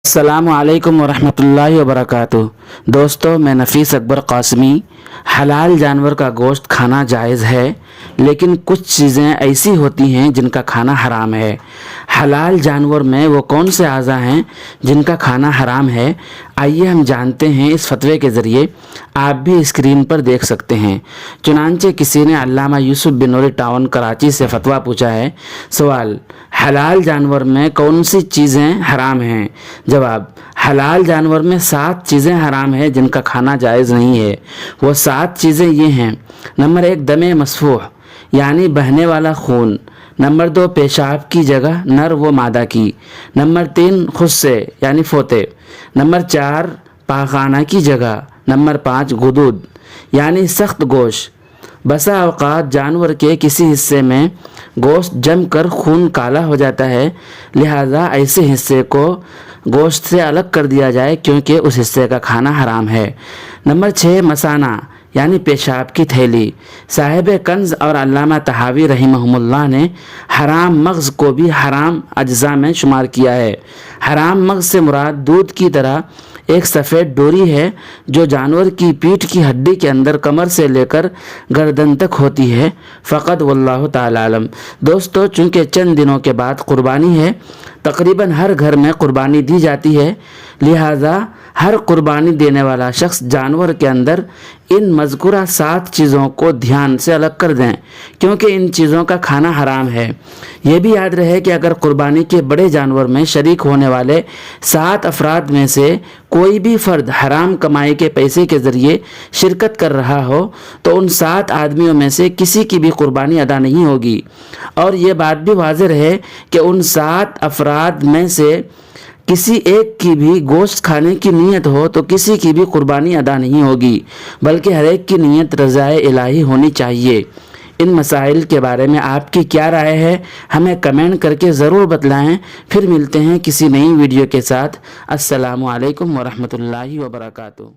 अस्सलामु अलैकुम वरहमतुल्लाहि वबरकातुहू। दोस्तों, मैं नफीस अकबर कासमी। हलाल जानवर का गोश्त खाना जायज़ है, लेकिन कुछ चीज़ें ऐसी होती हैं जिनका खाना हराम है। हलाल जानवर में वो कौन से अज़ा हैं जिनका खाना हराम है, आइए हम जानते हैं इस फतवे के ज़रिए। आप भी स्क्रीन पर देख सकते हैं। चुनांचे किसी ने अल्लामा यूसुफ बिन नूरी टाउन कराची से फतवा पूछा है। सवाल: हलाल जानवर में कौन सी चीज़ें हराम हैं? जवाब: हलाल जानवर में 7 चीज़ें हराम हैं जिनका खाना जायज़ नहीं है। वो 7 चीज़ें ये हैं। नंबर 1, दमे मसफूह यानी बहने वाला खून। नंबर 2, पेशाब की जगह नर व मादा की। नंबर 3, खुस्से यानी फोते। नंबर 4, पाखाना की जगह। नंबर 5, गुदूद यानी सख्त गोश्त। बसा अवकात जानवर के किसी हिस्से में गोश्त जम कर खून काला हो जाता है, लिहाजा ऐसे हिस्से को गोश्त से अलग कर दिया जाए क्योंकि उस हिस्से का खाना हराम है। नंबर 6, मसाना यानी पेशाब की थैली। साहिब कंज और अल्लामा तहावी रहिमहुमुल्लाह ने हराम मग़ज़ को भी हराम अज्जा में शुमार किया है। हराम मग़ज़ से मुराद दूध की तरह एक सफ़ेद डोरी है जो जानवर की पीठ की हड्डी के अंदर कमर से लेकर गर्दन तक होती है। फ़क़त वल्लाहु ताला आलम। दोस्तों, चूँकि चंद दिनों के बाद कुर्बानी है, तकरीबन हर घर में कुर्बानी दी जाती है, लिहाजा हर कुर्बानी देने वाला शख्स जानवर के अंदर इन मज़कूरा 7 चीज़ों को ध्यान से अलग कर दें, क्योंकि इन चीज़ों का खाना हराम है। ये भी याद रहे कि अगर कुर्बानी के बड़े जानवर में शरीक होने वाले 7 अफराद में से कोई भी फ़र्द हराम कमाई के पैसे के ज़रिए शिरकत कर रहा हो तो उन 7 आदमियों में से किसी की भी कुर्बानी अदा नहीं होगी। और ये बात भी वाज़ेह रहे कि उन 7 अफराद में से किसी एक की भी गोश्त खाने की नीयत हो तो किसी की भी कुर्बानी अदा नहीं होगी, बल्कि हर एक की नीयत रज़ाए इलाही होनी चाहिए। इन मसाइल के बारे में आपकी क्या राय है, हमें कमेंट करके ज़रूर बतलाएं। फिर मिलते हैं किसी नई वीडियो के साथ। अस्सलामु अलैकुम वरहमतुल्लाहि वबरकातुहू।